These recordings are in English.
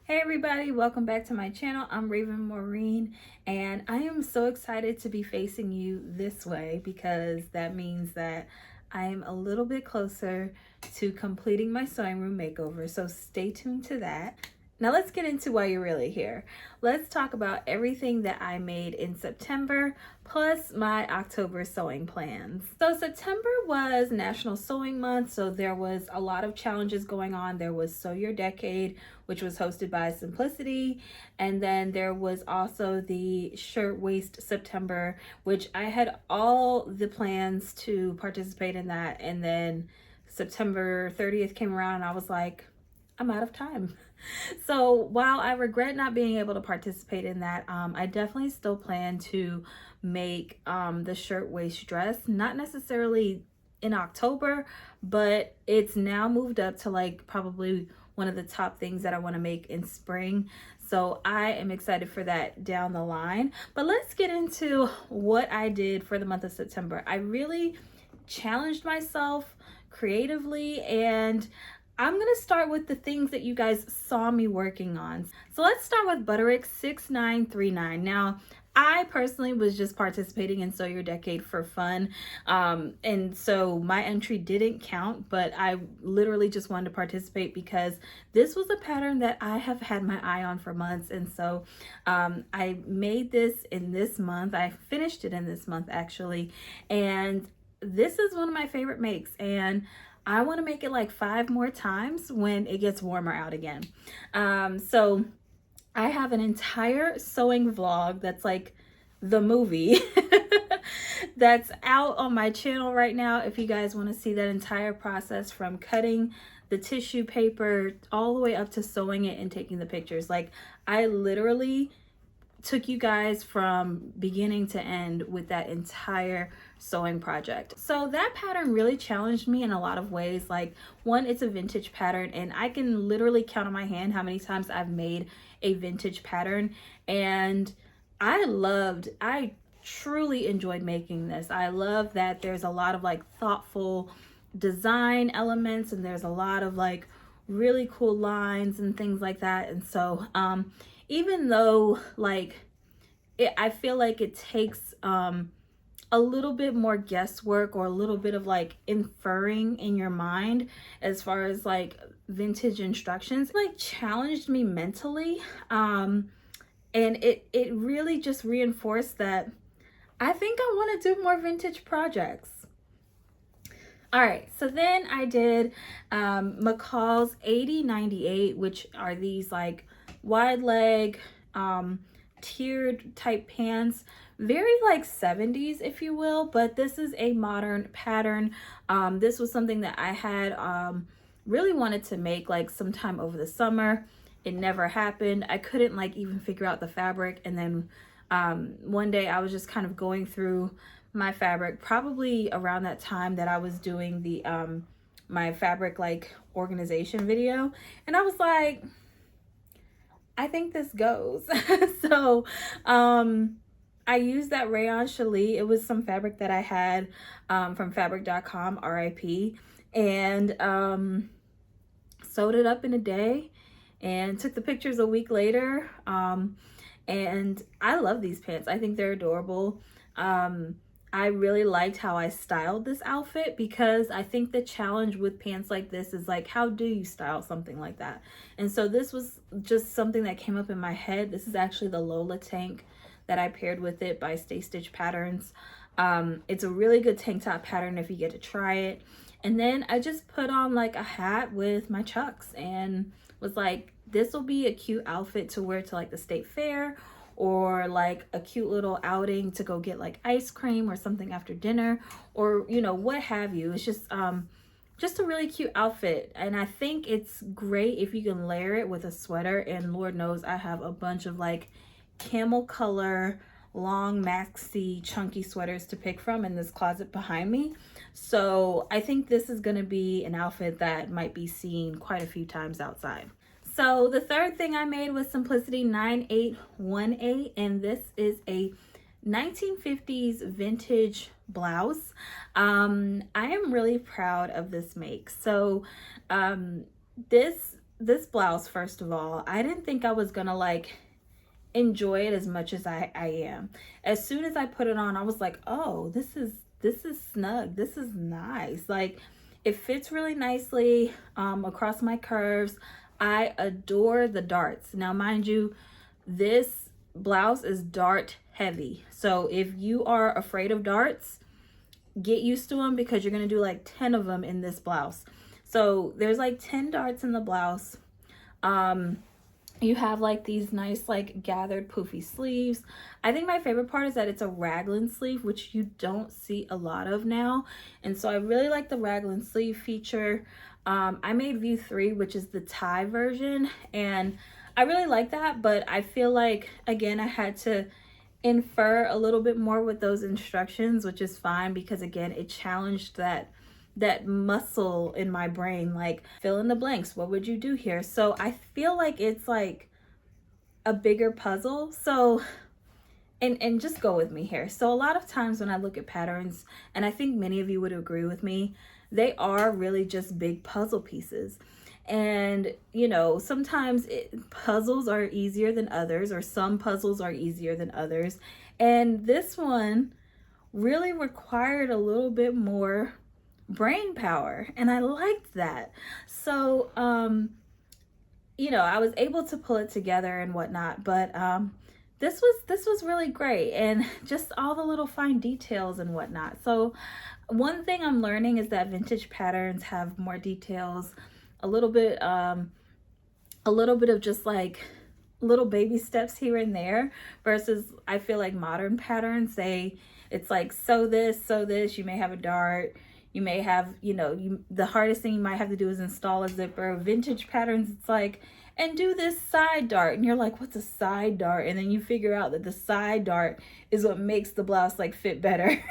Hey everybody, welcome back to my channel. I'm Maureen, and I am so excited to be facing you this way because that means that I am a little bit closer to completing my sewing room makeover, so stay tuned to that. Now let's get into why you're really here. Let's talk about everything that I made in September plus my October sewing plans. So September was National Sewing Month, so there was a lot of challenges going on. There was Sew Your Decade, which was hosted by Simplicity, and then there was also the Shirtwaist September, which I had all the plans to participate in that, and then September 30th came around and I was like, I'm out of time. So while I regret not being able to participate in that, I definitely still plan to make the shirtwaist dress, not necessarily in October, but it's now moved up to like probably one of the top things that I want to make in spring. So I am excited for that down the line. But let's get into what I did for the month of September. I really challenged myself creatively, and I'm gonna start with the things that you guys saw me working on. So let's start with Butterick 6939. Now, I personally was just participating in Sew Your Decade for fun. And so my entry didn't count, but I literally just wanted to participate because this was a pattern that I have had my eye on for months. And so I made this in this month. I finished it in this month actually. And this is one of my favorite makes. And I want to make it like 5 more times when it gets warmer out again. So I have an entire sewing vlog that's like the movie that's out on my channel right now. If you guys want to see that entire process from cutting the tissue paper all the way up to sewing it and taking the pictures. Like I literally took you guys from beginning to end with that entire sewing project. So that pattern really challenged me in a lot of ways. Like one, it's a vintage pattern, and I can literally count on my hand how many times I've made a vintage pattern, and I truly enjoyed making this. I love that there's a lot of like thoughtful design elements, and there's a lot of like really cool lines and things like that. And so even though like I feel like it takes a little bit more guesswork or a little bit of like inferring in your mind as far as like vintage instructions, like challenged me mentally, and it really just reinforced that I think I want to do more vintage projects. All right, so then I did McCall's 8098, which are these like wide leg tiered type pants, very like 70s if you will, but this is a modern pattern. This was something that I had really wanted to make like sometime over the summer. It never happened. I couldn't like even figure out the fabric, and then one day I was just kind of going through my fabric, probably around that time that I was doing the my fabric like organization video, and I was like, I think this goes. So I used that rayon challis. It was some fabric that I had from fabric.com, RIP, and sewed it up in a day and took the pictures a week later. And I love these pants. I think they're adorable. I really liked how I styled this outfit because I think the challenge with pants like this is like, how do you style something like that? And so this was just something that came up in my head. This is actually the Lola tank that I paired with it by Stay Stitch Patterns. It's a really good tank top pattern if you get to try it. And then I just put on like a hat with my Chucks and was like, this will be a cute outfit to wear to like the state fair, or like a cute little outing to go get like ice cream or something after dinner, or you know, what have you. It's just a really cute outfit, and I think it's great if you can layer it with a sweater. And Lord knows I have a bunch of like camel color long maxi chunky sweaters to pick from in this closet behind me. So I think this is going to be an outfit that might be seen quite a few times outside. So the third thing I made was Simplicity 9818, and this is a 1950s vintage blouse. I am really proud of this make. So this this blouse, first of all, I didn't think I was gonna like enjoy it as much as I am. As soon as I put it on, I was like, oh, this is snug. This is nice. Like, it fits really nicely across my curves. I adore the darts. Now, mind you, this blouse is dart heavy. So if you are afraid of darts, get used to them, because you're going to do like 10 of them in this blouse. So there's like 10 darts in the blouse. You have like these nice like gathered poofy sleeves. I think my favorite part is that it's a raglan sleeve, which you don't see a lot of now. And so I really like the raglan sleeve feature. I made view 3, which is the tie version, and I really like that, but I feel like, again, I had to infer a little bit more with those instructions, which is fine, because again, it challenged that muscle in my brain, like, fill in the blanks, what would you do here? So I feel like it's like a bigger puzzle. So and just go with me here. So a lot of times when I look at patterns, and I think many of you would agree with me, they are really just big puzzle pieces. And you know, sometimes puzzles are easier than others, or some puzzles are easier than others, and this one really required a little bit more brain power, and I liked that. So you know, I was able to pull it together and whatnot, but this was really great, and just all the little fine details and whatnot. So one thing I'm learning is that vintage patterns have more details, a little bit of just like little baby steps here and there, versus I feel like modern patterns, it's like sew this, you may have a dart, you may have, you know, the hardest thing you might have to do is install a zipper. Vintage patterns, it's like, and do this side dart, and you're like, what's a side dart? And then you figure out that the side dart is what makes the blouse like fit better.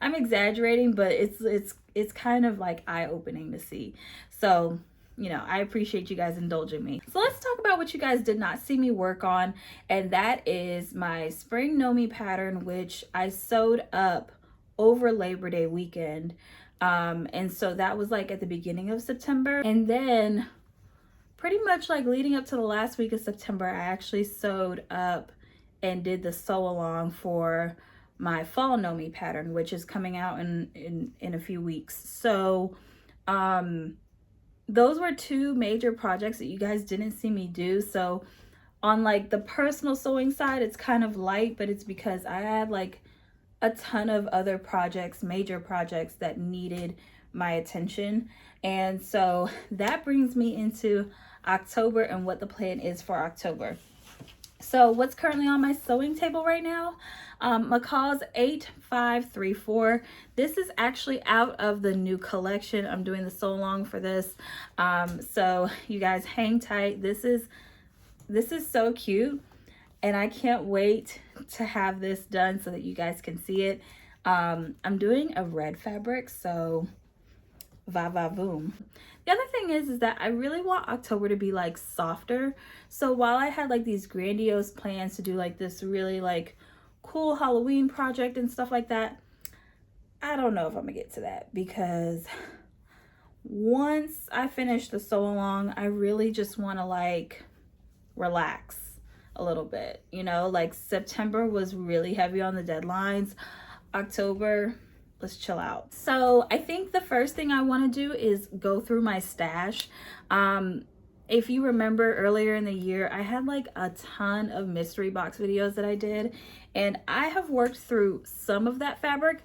I'm exaggerating, but it's kind of like eye-opening to see. So, you know, I appreciate you guys indulging me. So let's talk about what you guys did not see me work on, and that is my spring Nomi pattern, which I sewed up over Labor Day weekend. And so that was like at the beginning of September, and then pretty much like leading up to the last week of September, I actually sewed up and did the sew along for my fall Nomi pattern, which is coming out in a few weeks. So those were two major projects that you guys didn't see me do. So on like the personal sewing side, it's kind of light, but it's because I had like a ton of other projects, major projects that needed my attention. And so that brings me into October and what the plan is for October. So what's currently on my sewing table right now? McCall's 8534. This is actually out of the new collection. I'm doing the sew along for this. So you guys hang tight. This is so cute, and I can't wait to have this done so that you guys can see it. I'm doing a red fabric, so va va boom. The other thing is that I really want October to be like softer. So while I had like these grandiose plans to do like this really like cool Halloween project and stuff like that, I don't know if I'm gonna get to that, because once I finish the sew along, I really just want to like relax a little bit. You know, like September was really heavy on the deadlines. October, let's chill out. So I think the first thing I want to do is go through my stash. If you remember earlier in the year, I had like a ton of mystery box videos that I did, and I have worked through some of that fabric,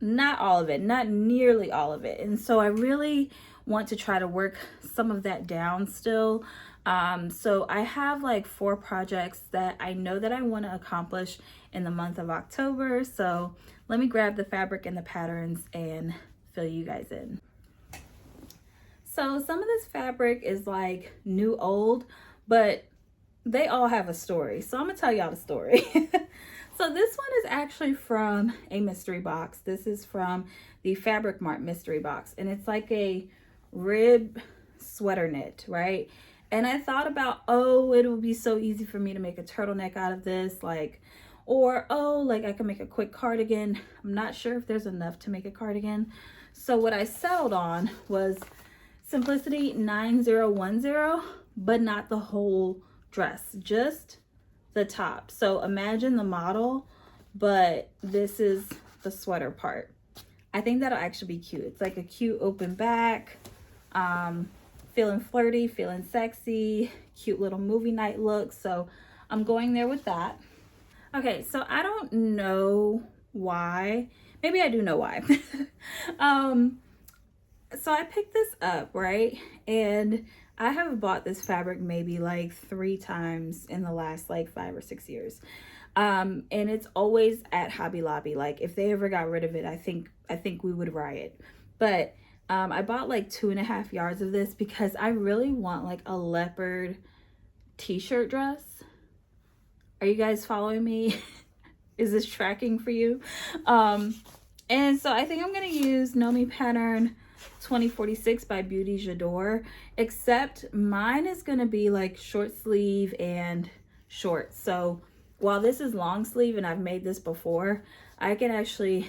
not all of it, not nearly all of it. And so I really want to try to work some of that down still. So I have like 4 projects that I know that I want to accomplish in the month of October. So let me grab the fabric and the patterns and fill you guys in. So some of this fabric is like new old, but they all have a story. So I'm gonna tell y'all the story. So this one is actually from a mystery box. This is from the Fabric Mart mystery box, and it's like a rib sweater knit, right? And I thought about, oh, it would be so easy for me to make a turtleneck out of this, like, or, oh, like I can make a quick cardigan. I'm not sure if there's enough to make a cardigan. So what I settled on was Simplicity 9010, but not the whole dress, just the top. So imagine the model, but this is the sweater part. I think that'll actually be cute. It's like a cute open back, feeling flirty, feeling sexy, cute little movie night look. So I'm going there with that. Okay, so I don't know why. Maybe I do know why. So I picked this up, right? And I have bought this fabric maybe like 3 times in the last like 5 or 6 years. And it's always at Hobby Lobby. Like if they ever got rid of it, I think we would riot. But I bought like 2.5 yards of this because I really want like a leopard t-shirt dress. Are you guys following me? Is this tracking for you? And so I think I'm gonna use Nomi pattern 2046 by Beauty J'adore, except mine is gonna be like short sleeve and short. So while this is long sleeve and I've made this before, I can actually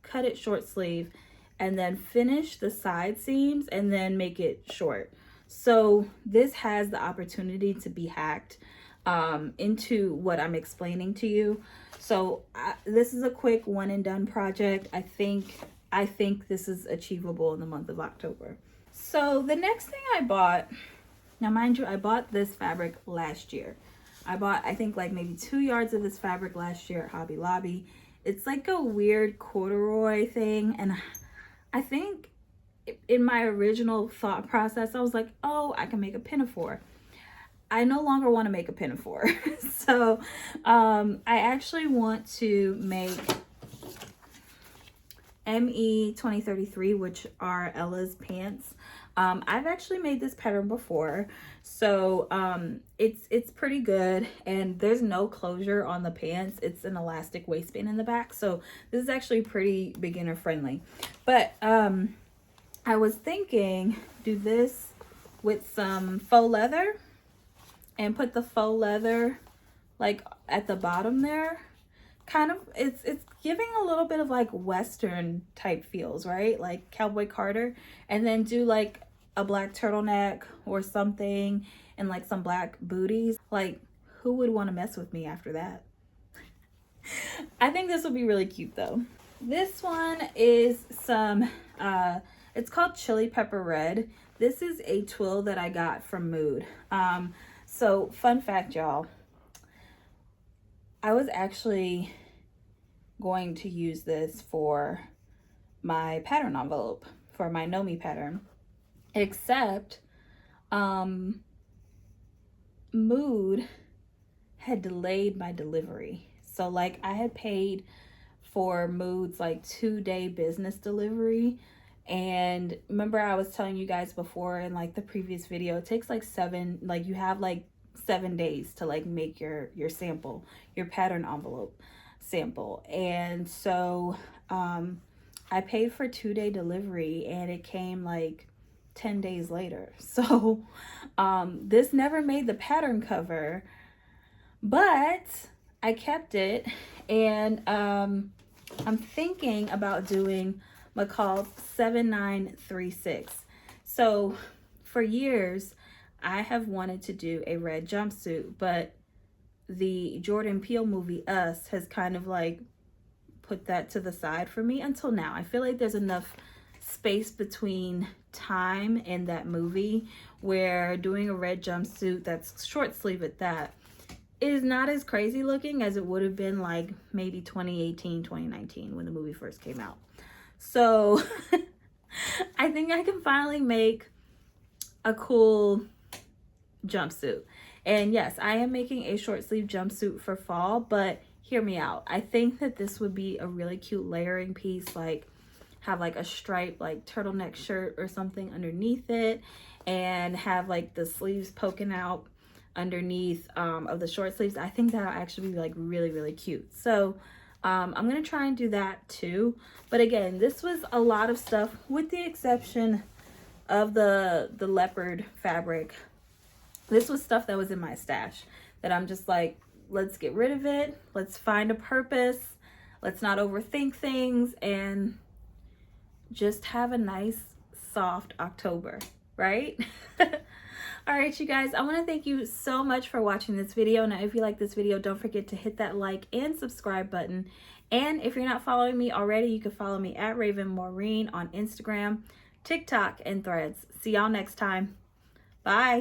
cut it short sleeve and then finish the side seams and then make it short. So this has the opportunity to be hacked into what I'm explaining to you. So this is a quick one and done project. I think this is achievable in the month of October. So the next thing I bought, now mind you, I bought this fabric last year. I bought, I think like maybe 2 yards of this fabric last year at Hobby Lobby. It's like a weird corduroy thing. And I think in my original thought process, I was like, oh, I can make a pinafore. I no longer want to make a pinafore. So I actually want to make ME 2033, which are Ella's pants. I've actually made this pattern before, so it's pretty good, and there's no closure on the pants. It's an elastic waistband in the back, so this is actually pretty beginner friendly. But I was thinking do this with some faux leather and put the faux leather like at the bottom there. Kind of, it's giving a little bit of like Western type feels, right? Like Cowboy Carter, and then do like a black turtleneck or something and like some black booties. Like, who would want to mess with me after that? I think this will be really cute though. This one is some, it's called Chili Pepper Red. This is a twill that I got from Mood. So fun fact, y'all, I was actually going to use this for my pattern envelope for my Nomi pattern, except Mood had delayed my delivery. So like I had paid for Mood's like 2-day business delivery, and remember I was telling you guys before in like the previous video, it takes like you have like 7 days to like make your sample, your pattern envelope sample. And so I paid for 2-day delivery and it came like 10 days later. So this never made the pattern cover, but I kept it, and I'm thinking about doing McCall 7936. So for years I have wanted to do a red jumpsuit, but the Jordan Peele movie Us has kind of like put that to the side for me until now. I feel like there's enough space between time and that movie where doing a red jumpsuit that's short sleeve at that is not as crazy looking as it would have been like maybe 2018, 2019 when the movie first came out. So I think I can finally make a cool jumpsuit. And yes, I am making a short sleeve jumpsuit for fall, but hear me out. I think that this would be a really cute layering piece, like have like a striped like turtleneck shirt or something underneath it, and have like the sleeves poking out underneath of the short sleeves. I think that'll actually be like really, really cute. So I'm gonna try and do that too. But again, this was a lot of stuff with the exception of the leopard fabric. This was stuff that was in my stash that I'm just like, let's get rid of it. Let's find a purpose. Let's not overthink things and just have a nice, soft October, right? All right, you guys, I want to thank you so much for watching this video. Now, if you like this video, don't forget to hit that like and subscribe button. And if you're not following me already, you can follow me at Raven Maureen on Instagram, TikTok, and Threads. See y'all next time. Bye.